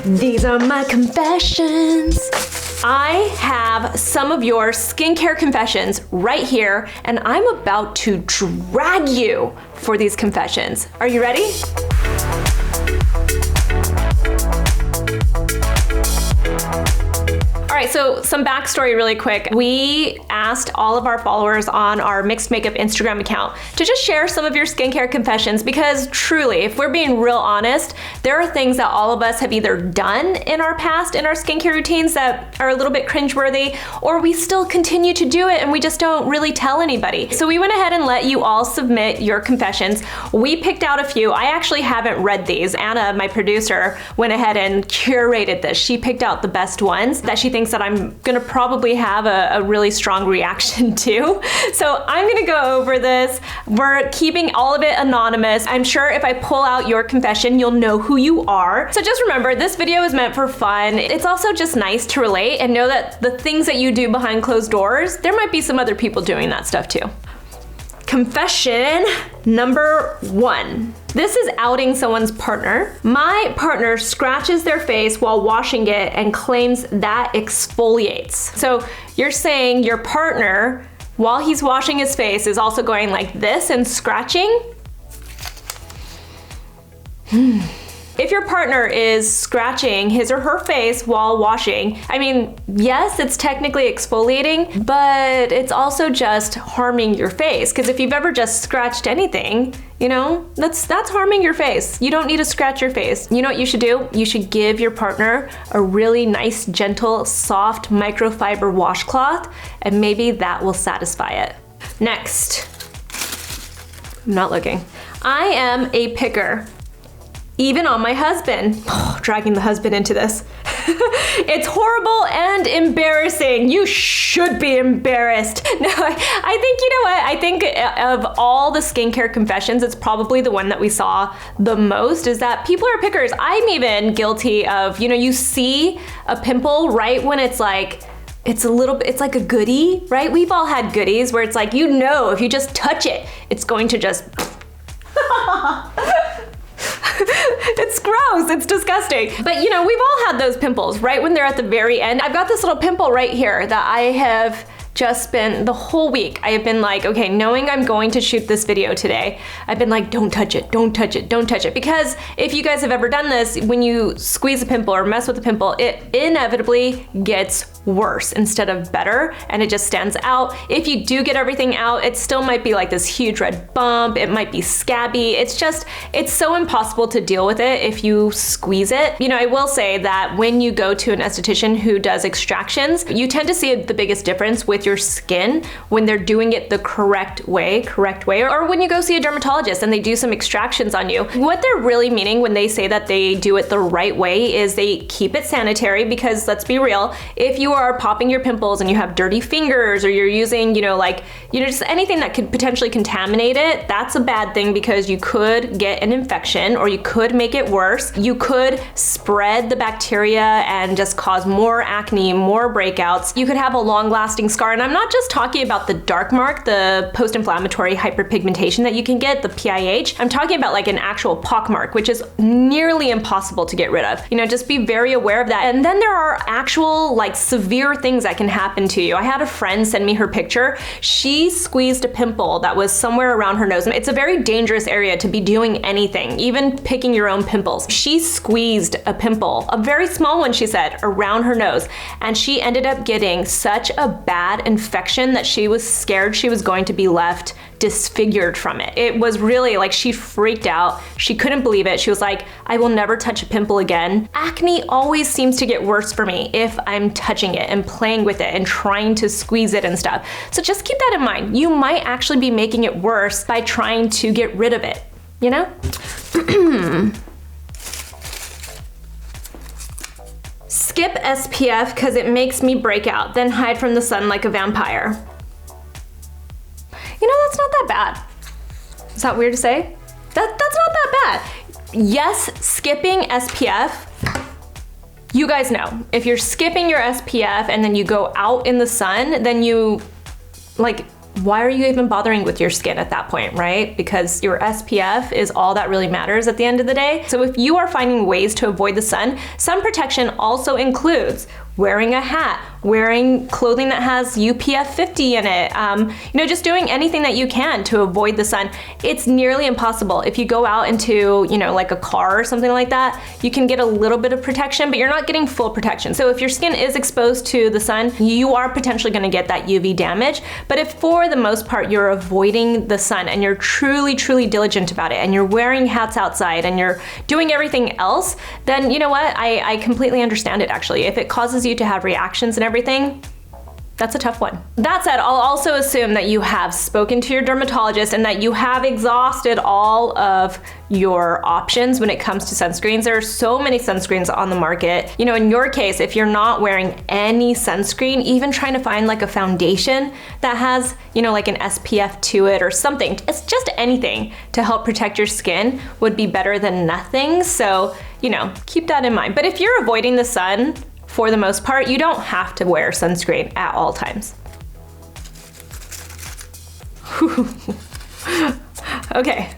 These are my confessions. I have some of your skincare confessions right here, and I'm about to drag you for these confessions. Are you ready? All right, so some backstory really quick. We asked all of our followers on our Mixed Makeup Instagram account to just share some of your skincare confessions, because truly, if we're being real honest, there are things that all of us have either done in our past in our skincare routines that are a little bit cringeworthy, or we still continue to do it and we just don't really tell anybody. So we went ahead and let you all submit your confessions. We picked out a few. I actually haven't read these. Anna, my producer, went ahead and curated this. She picked out the best ones that she thinks that I'm gonna probably have a really strong reaction to. So I'm gonna go over this. We're keeping all of it anonymous. I'm sure if I pull out your confession, you'll know who you are. So just remember, this video is meant for fun. It's also just nice to relate and know that the things that you do behind closed doors, there might be some other people doing that stuff too. Confession number 1. This is outing someone's partner. My partner scratches their face while washing it and claims that exfoliates. So you're saying your partner, while he's washing his face, is also going like this and scratching? If your partner is scratching his or her face while washing, I mean, yes, it's technically exfoliating, but it's also just harming your face. Because if you've ever just scratched anything, you know, that's harming your face. You don't need to scratch your face. You know what you should do? You should give your partner a really nice, gentle, soft microfiber washcloth, and maybe that will satisfy it. Next. I'm not looking. I am a picker. Even on my husband. Oh, dragging the husband into this. It's horrible and embarrassing. You should be embarrassed. No, I think, you know what? I think of all the skincare confessions, it's probably the one that we saw the most, is that people are pickers. I'm even guilty of, you know, you see a pimple right when it's like, it's like a goodie, right? We've all had goodies where it's like, you know, if you just touch it, it's going to just... It's gross, it's disgusting. But you know, we've all had those pimples right when they're at the very end. I've got this little pimple right here that I have just been, the whole week, I have been like, okay, knowing I'm going to shoot this video today, I've been like, don't touch it, don't touch it, don't touch it. Because if you guys have ever done this, when you squeeze a pimple or mess with a pimple, it inevitably gets worse instead of better, and it just stands out. If you do get everything out, it still might be like this huge red bump, it might be scabby. It's so impossible to deal with it if you squeeze it. You know, I will say that when you go to an esthetician who does extractions, you tend to see the biggest difference with your skin when they're doing it the correct way, or when you go see a dermatologist and they do some extractions on you. What they're really meaning when they say that they do it the right way is they keep it sanitary, because let's be real, if you are popping your pimples and you have dirty fingers, or you're using, just anything that could potentially contaminate it, that's a bad thing, because you could get an infection or you could make it worse. You could spread the bacteria and just cause more acne, more breakouts. You could have a long-lasting scar. And I'm not just talking about the dark mark, the post-inflammatory hyperpigmentation that you can get, the PIH. I'm talking about like an actual pock mark, which is nearly impossible to get rid of. You know, just be very aware of that. And then there are actual like severe things that can happen to you. I had a friend send me her picture. She squeezed a pimple that was somewhere around her nose. It's a very dangerous area to be doing anything, even picking your own pimples. She squeezed a pimple, a very small one, she said, around her nose. And she ended up getting such a bad infection that she was scared she was going to be left disfigured from it. It was really like, she freaked out. She couldn't believe it. She was like, I will never touch a pimple again. Acne always seems to get worse for me if I'm touching it and playing with it and trying to squeeze it and stuff. So just keep that in mind. You might actually be making it worse by trying to get rid of it, you know? Skip SPF because it makes me break out, then hide from the sun like a vampire. You know, that's not that bad. Is that weird to say? That's not that bad. Yes, skipping SPF, you guys know, if you're skipping your SPF and then you go out in the sun, then you, like, why are you even bothering with your skin at that point, right? Because your SPF is all that really matters at the end of the day. So if you are finding ways to avoid the sun protection also includes wearing a hat, wearing clothing that has UPF 50 in it, just doing anything that you can to avoid the sun. It's nearly impossible. If you go out into, like a car or something like that, you can get a little bit of protection, but you're not getting full protection. So if your skin is exposed to the sun, you are potentially gonna get that UV damage. But if for the most part you're avoiding the sun and you're truly, truly diligent about it, and you're wearing hats outside and you're doing everything else, then you know what? I completely understand it actually. If it causes you to have reactions and everything, that's a tough one. That said, I'll also assume that you have spoken to your dermatologist and that you have exhausted all of your options when it comes to sunscreens. There are so many sunscreens on the market. In your case, if you're not wearing any sunscreen, even trying to find like a foundation that has, like an SPF to it or something, it's just anything to help protect your skin would be better than nothing. So, keep that in mind. But if you're avoiding the sun, for the most part, you don't have to wear sunscreen at all times. Okay.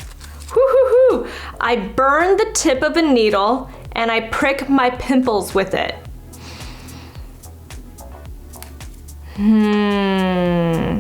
I burn the tip of a needle and I prick my pimples with it.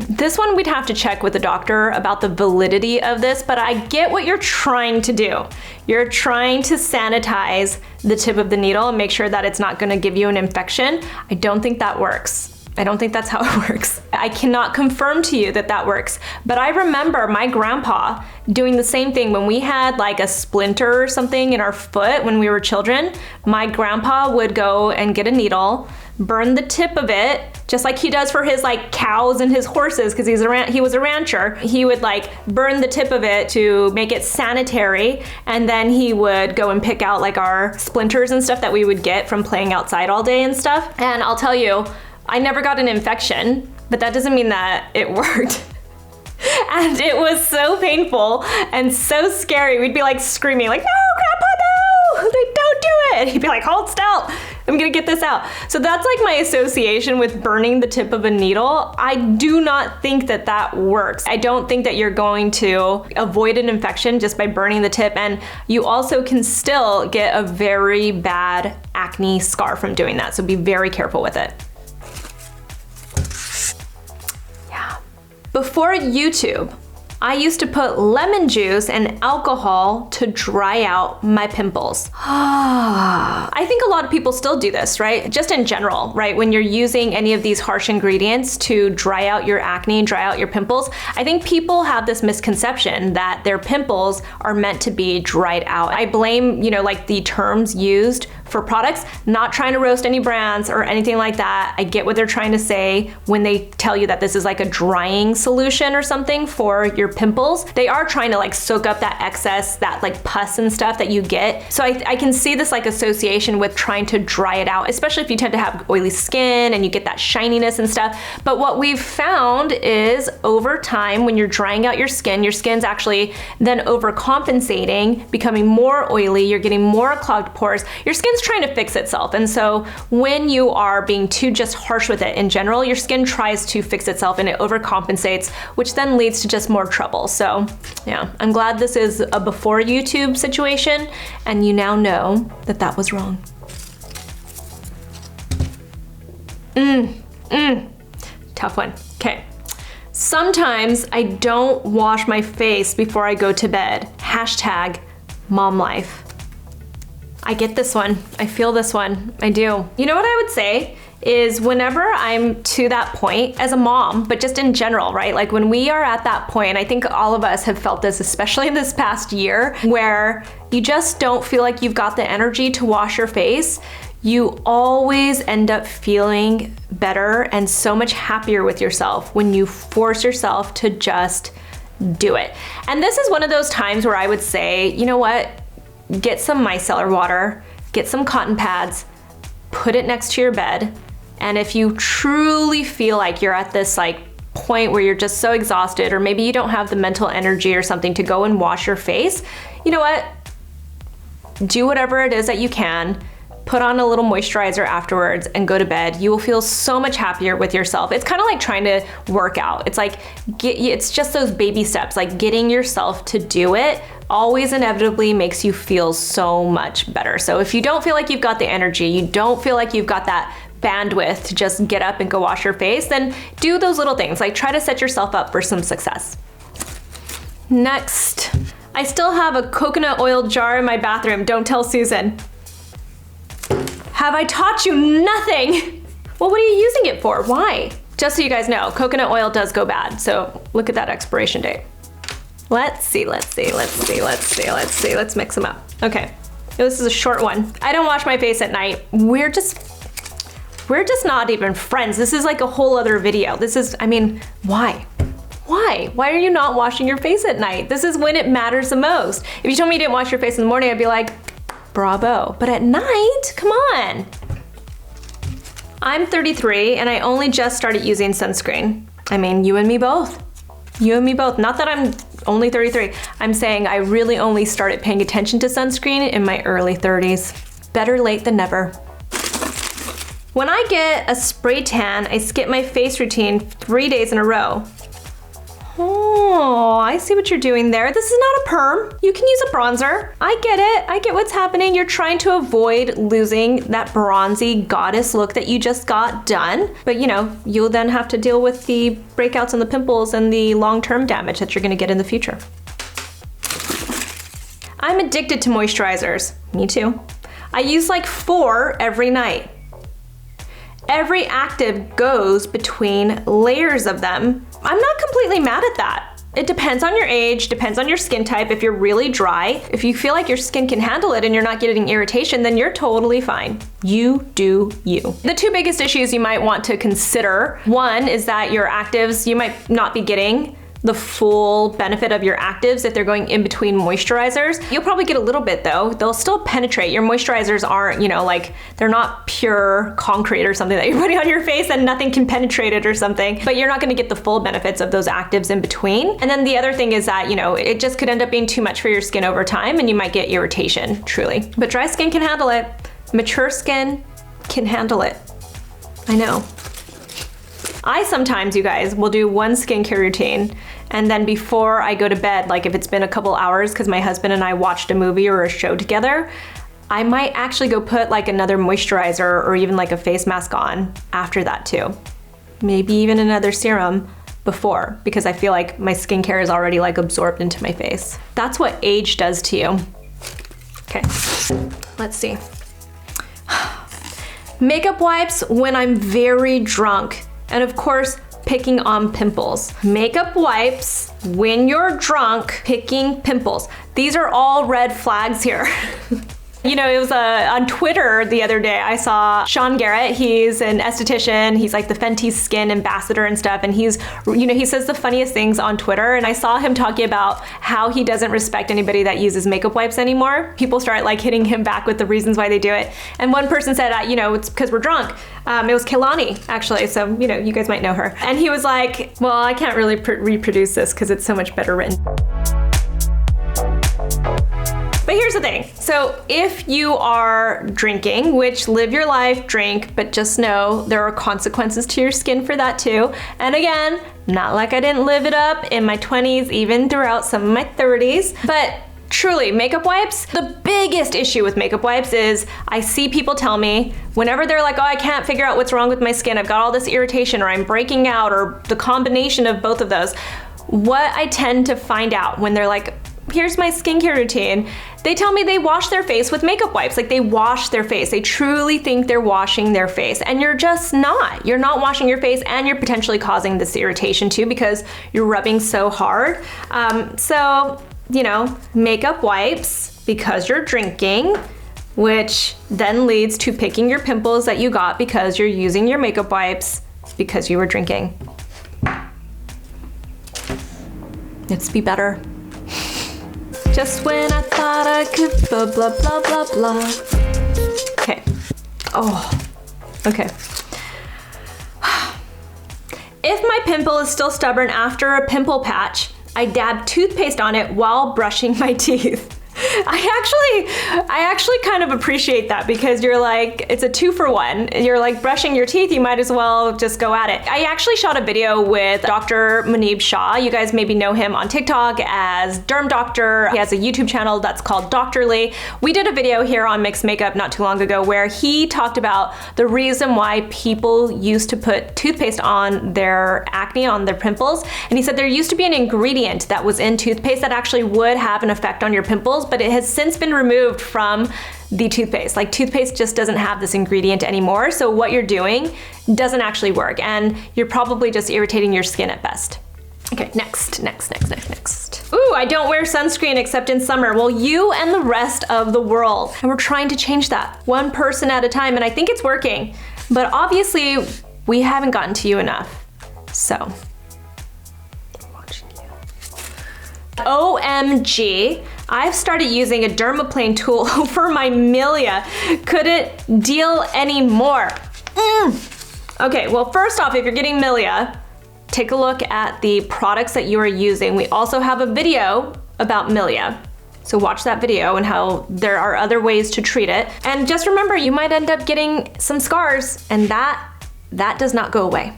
This one we'd have to check with the doctor about the validity of this, but I get what you're trying to do. You're trying to sanitize the tip of the needle and make sure that it's not gonna give you an infection. I don't think that works. I don't think that's how it works. I cannot confirm to you that that works, but I remember my grandpa doing the same thing when we had like a splinter or something in our foot when we were children. My grandpa would go and get a needle, burn the tip of it, just like he does for his like cows and his horses, because he was a rancher. He would like burn the tip of it to make it sanitary, and then he would go and pick out like our splinters and stuff that we would get from playing outside all day and stuff. And I'll tell you, I never got an infection, but that doesn't mean that it worked. And it was so painful and so scary. We'd be like screaming like, no, Grandpa, no, don't do it. He'd be like, hold still, I'm gonna get this out. So that's like my association with burning the tip of a needle. I do not think that that works. I don't think that you're going to avoid an infection just by burning the tip, and you also can still get a very bad acne scar from doing that, so be very careful with it. Before YouTube, I used to put lemon juice and alcohol to dry out my pimples. I think a lot of people still do this, right? Just in general, right? When you're using any of these harsh ingredients to dry out your acne and dry out your pimples, I think people have this misconception that their pimples are meant to be dried out. I blame, like the terms used for products, not trying to roast any brands or anything like that. I get what they're trying to say when they tell you that this is like a drying solution or something for your pimples. They are trying to like soak up that excess, that like pus and stuff that you get. So I can see this like association with trying to dry it out, especially if you tend to have oily skin and you get that shininess and stuff. But what we've found is over time, when you're drying out your skin's actually then overcompensating, becoming more oily, you're getting more clogged pores. Your skin's trying to fix itself. And so when you are being too just harsh with it in general, your skin tries to fix itself and it overcompensates, which then leads to just more trouble. So yeah, I'm glad this is a before YouTube situation and you now know that that was wrong. Tough one. Okay. Sometimes I don't wash my face before I go to bed. Hashtag mom life. I get this one. I feel this one. I do. You know what I would say is whenever I'm to that point as a mom, but just in general, right? Like when we are at that point, I think all of us have felt this, especially in this past year, where you just don't feel like you've got the energy to wash your face. You always end up feeling better and so much happier with yourself when you force yourself to just do it. And this is one of those times where I would say, you know what? Get some micellar water, get some cotton pads, put it next to your bed. And if you truly feel like you're at this like point where you're just so exhausted, or maybe you don't have the mental energy or something to go and wash your face, you know what? Do whatever it is that you can. put on a little moisturizer afterwards, and go to bed. You will feel so much happier with yourself. It's kind of like trying to work out. It's like, it's just those baby steps, like getting yourself to do it always inevitably makes you feel so much better. So if you don't feel like you've got the energy, you don't feel like you've got that bandwidth to just get up and go wash your face, then do those little things, like try to set yourself up for some success. Next, I still have a coconut oil jar in my bathroom. Don't tell Susan. Have I taught you nothing? Well, what are you using it for? Why? Just so you guys know, coconut oil does go bad. So look at that expiration date. Let's see. Let's mix them up. Okay, this is a short one. I don't wash my face at night. We're just not even friends. This is like a whole other video. This is, I mean, why? Why? Why are you not washing your face at night? This is when it matters the most. If you told me you didn't wash your face in the morning, I'd be like, bravo. But at night, come on. I'm 33 and I only just started using sunscreen. I mean, you and me both. You and me both. Not that I'm only 33. I'm saying I really only started paying attention to sunscreen in my early 30s. Better late than never. When I get a spray tan, I skip my face routine 3 days in a row. Oh, I see what you're doing there. This is not a perm. You can use a bronzer. I get it. I get what's happening. You're trying to avoid losing that bronzy goddess look that you just got done. But you know, you'll then have to deal with the breakouts and the pimples and the long-term damage that you're gonna get in the future. I'm addicted to moisturizers. Me too. I use like 4 every night. Every active goes between layers of them. I'm not completely mad at that. It depends on your age, depends on your skin type. If you're really dry, if you feel like your skin can handle it and you're not getting irritation, then you're totally fine. You do you. The 2 biggest issues you might want to consider, one is that your actives, you might not be getting the full benefit of your actives if they're going in between moisturizers. You'll probably get a little bit though. They'll still penetrate. Your moisturizers aren't, you know, like they're not pure concrete or something that you're putting on your face and nothing can penetrate it or something, but you're not gonna get the full benefits of those actives in between. And then the other thing is that, you know, it just could end up being too much for your skin over time and you might get irritation, truly. But dry skin can handle it. Mature skin can handle it. I know. I sometimes, you guys, will do one skincare routine and then before I go to bed, like if it's been a couple hours because my husband and I watched a movie or a show together, I might actually go put like another moisturizer or even like a face mask on after that too. Maybe even another serum before because I feel like my skincare is already like absorbed into my face. That's what age does to you. Okay, let's see. Makeup wipes when I'm very drunk. And of course, picking on pimples. Makeup wipes when you're drunk, picking pimples. These are all red flags here. You know, it was on Twitter the other day, I saw Sean Garrett. He's an esthetician. He's like the Fenty Skin ambassador and stuff. And he's, you know, he says the funniest things on Twitter. And I saw him talking about how he doesn't respect anybody that uses makeup wipes anymore. People start like hitting him back with the reasons why they do it. And one person said, you know, it's because we're drunk. It was Kehlani, actually. So, you know, you guys might know her. And he was like, well, I can't really reproduce this because it's so much better written. But here's the thing. So if you are drinking, which live your life, drink, but just know there are consequences to your skin for that too. And again, not like I didn't live it up in my 20s, even throughout some of my 30s, but truly, makeup wipes, the biggest issue with makeup wipes is I see people tell me whenever they're like, oh, I can't figure out what's wrong with my skin, I've got all this irritation or I'm breaking out or the combination of both of those. What I tend to find out when they're like, here's my skincare routine, they tell me they wash their face with makeup wipes. Like they wash their face. They truly think they're washing their face and you're just not. You're not washing your face and you're potentially causing this irritation too because you're rubbing so hard. So, you know, makeup wipes because you're drinking, which then leads to picking your pimples that you got because you're using your makeup wipes because you were drinking. Let's be better. Just when I thought I could blah, blah, blah, blah, blah. Okay. Oh, okay. If my pimple is still stubborn after a pimple patch, I dab toothpaste on it while brushing my teeth. I actually kind of appreciate that because you're like, it's a 2-for-1. You're like brushing your teeth, you might as well just go at it. I actually shot a video with Dr. Munib Shah. You guys maybe know him on TikTok as Derm Doctor. He has a YouTube channel that's called Doctorly. We did a video here on Mixed Makeup not too long ago where he talked about the reason why people used to put toothpaste on their acne, on their pimples. And he said there used to be an ingredient that was in toothpaste that actually would have an effect on your pimples, but it has since been removed from the toothpaste. Like toothpaste just doesn't have this ingredient anymore. So what you're doing doesn't actually work and you're probably just irritating your skin at best. Okay, next. Ooh, I don't wear sunscreen except in summer. Well, you and the rest of the world. And we're trying to change that one person at a time. And I think it's working, but obviously we haven't gotten to you enough. So, I'm watching you. OMG, I've started using a dermaplane tool for my Milia. Couldn't deal anymore. Okay, well, first off, if you're getting Milia, take a look at the products that you are using. We also have a video about Milia. So watch that video and how there are other ways to treat it. And just remember, you might end up getting some scars and that does not go away.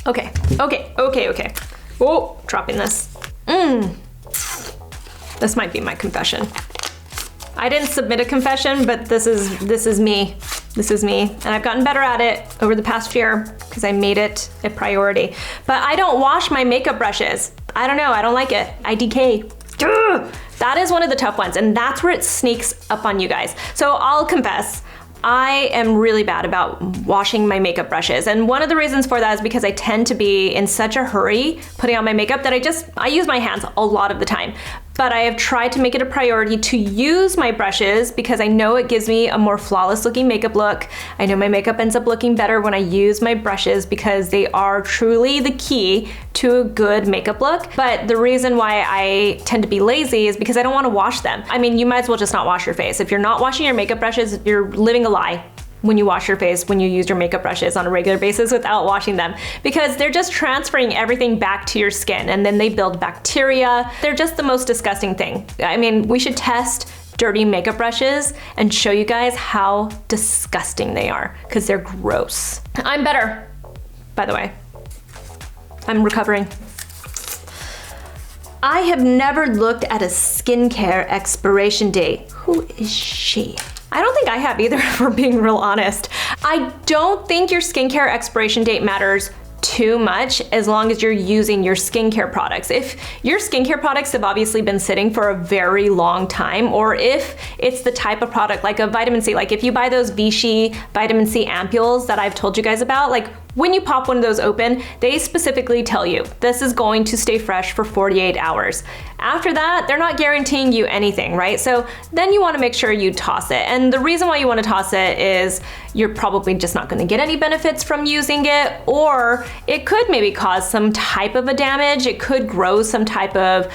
Okay. Oh, dropping this. This might be my confession. I didn't submit a confession, but this is me. This is me, and I've gotten better at it over the past year because I made it a priority. But I don't wash my makeup brushes. I don't know, I don't like it. I decay. Ugh! That is one of the tough ones, and that's where it sneaks up on you guys. So I'll confess, I am really bad about washing my makeup brushes. And one of the reasons for that is because I tend to be in such a hurry putting on my makeup that I use my hands a lot of the time. But I have tried to make it a priority to use my brushes because I know it gives me a more flawless looking makeup look. I know my makeup ends up looking better when I use my brushes because they are truly the key to a good makeup look. But the reason why I tend to be lazy is because I don't want to wash them. I mean, you might as well just not wash your face. If you're not washing your makeup brushes, you're living a lie when you wash your face, when you use your makeup brushes on a regular basis without washing them, because they're just transferring everything back to your skin and then they build bacteria. They're just the most disgusting thing. I mean, we should test dirty makeup brushes and show you guys how disgusting they are because they're gross. I'm better, by the way. I'm recovering. I have never looked at a skincare expiration date. Who is she? I don't think I have either, if we're being real honest. I don't think your skincare expiration date matters too much as long as you're using your skincare products. If your skincare products have obviously been sitting for a very long time, or if it's the type of product like a vitamin C, like if you buy those Vichy vitamin C ampules that I've told you guys about, like when you pop one of those open, they specifically tell you this is going to stay fresh for 48 hours. After that, they're not guaranteeing you anything, right? So then you wanna make sure you toss it. And the reason why you wanna toss it is you're probably just not gonna get any benefits from using it, or it could maybe cause some type of a damage. It could grow some type of,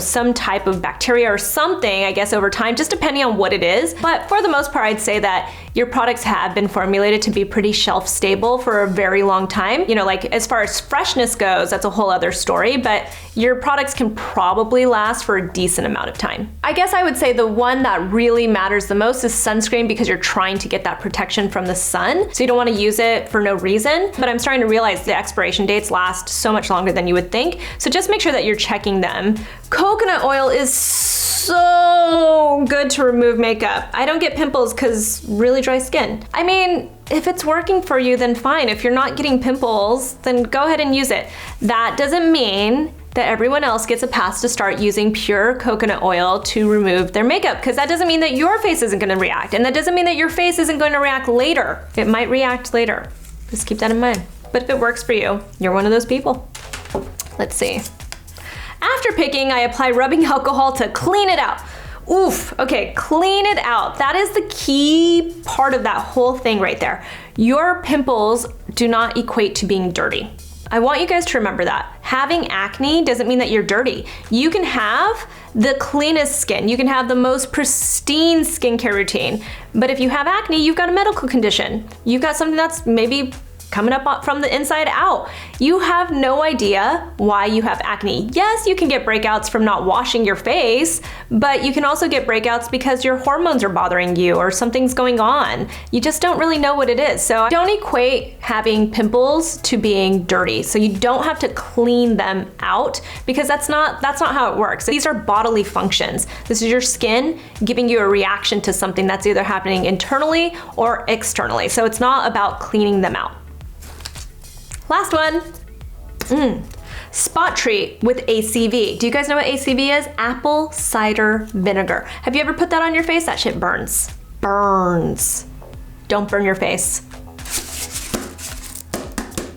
some type of bacteria or something, I guess, over time, just depending on what it is. But for the most part, I'd say that your products have been formulated to be pretty shelf stable for a very long time. Like as far as freshness goes, that's a whole other story, but your products can probably last for a decent amount of time. I guess I would say the one that really matters the most is sunscreen because you're trying to get that protection from the sun. So you don't want to use it for no reason, but I'm starting to realize the expiration dates last so much longer than you would think. So just make sure that you're checking them. Coconut oil is so good to remove makeup. I don't get pimples because really dry skin. I mean, if it's working for you, then fine. If you're not getting pimples, then go ahead and use it. That doesn't mean that everyone else gets a pass to start using pure coconut oil to remove their makeup, because that doesn't mean that your face isn't gonna react, and that doesn't mean that your face isn't going to react later. It might react later. Just keep that in mind. But if it works for you, you're one of those people. Let's see. After picking, I apply rubbing alcohol to clean it out. Oof, okay, clean it out. That is the key part of that whole thing right there. Your pimples do not equate to being dirty. I want you guys to remember that. Having acne doesn't mean that you're dirty. You can have the cleanest skin. You can have the most pristine skincare routine. But if you have acne, you've got a medical condition. You've got something that's maybe coming up from the inside out. You have no idea why you have acne. Yes, you can get breakouts from not washing your face, but you can also get breakouts because your hormones are bothering you or something's going on. You just don't really know what it is. So don't equate having pimples to being dirty. So you don't have to clean them out because that's not how it works. These are bodily functions. This is your skin giving you a reaction to something that's either happening internally or externally. So it's not about cleaning them out. Last one, spot treat with ACV. Do you guys know what ACV is? Apple cider vinegar. Have you ever put that on your face? That shit burns. Burns. Don't burn your face.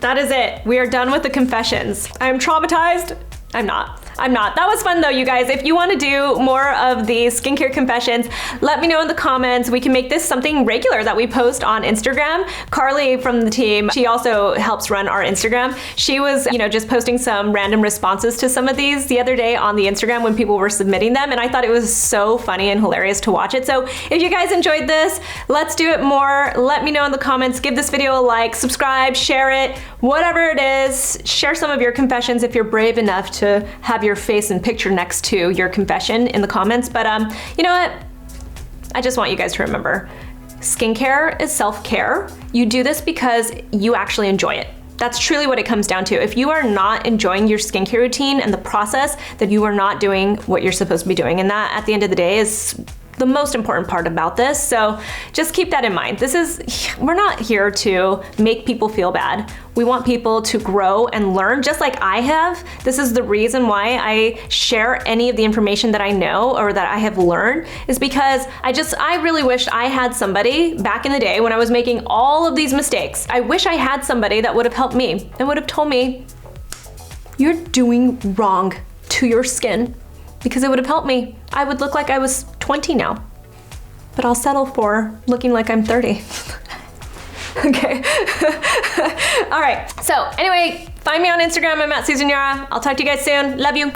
That is it. We are done with the confessions. I'm traumatized. I'm not. That was fun though, you guys. If you want to do more of these skincare confessions, let me know in the comments. We can make this something regular that we post on Instagram. Carly from the team, she also helps run our Instagram. She was, just posting some random responses to some of these the other day on the Instagram when people were submitting them, and I thought it was so funny and hilarious to watch it. So if you guys enjoyed this, let's do it more. Let me know in the comments. Give this video a like, subscribe, share it, whatever it is. Share some of your confessions if you're brave enough to have your face and picture next to your confession in the comments. But you know what? I just want you guys to remember, skincare is self-care. You do this because you actually enjoy it. That's truly what it comes down to. If you are not enjoying your skincare routine and the process, then you are not doing what you're supposed to be doing. And that, at the end of the day, is the most important part about this. So just keep that in mind. We're not here to make people feel bad. We want people to grow and learn just like I have. This is the reason why I share any of the information that I know or that I have learned, is because I really wished I had somebody back in the day when I was making all of these mistakes. I wish I had somebody that would have helped me and would have told me, you're doing wrong to your skin, because it would have helped me. I would look like I was 20 now, but I'll settle for looking like I'm 30. Okay. All right. So anyway, find me on Instagram. I'm at Susan Yara. I'll talk to you guys soon. Love you.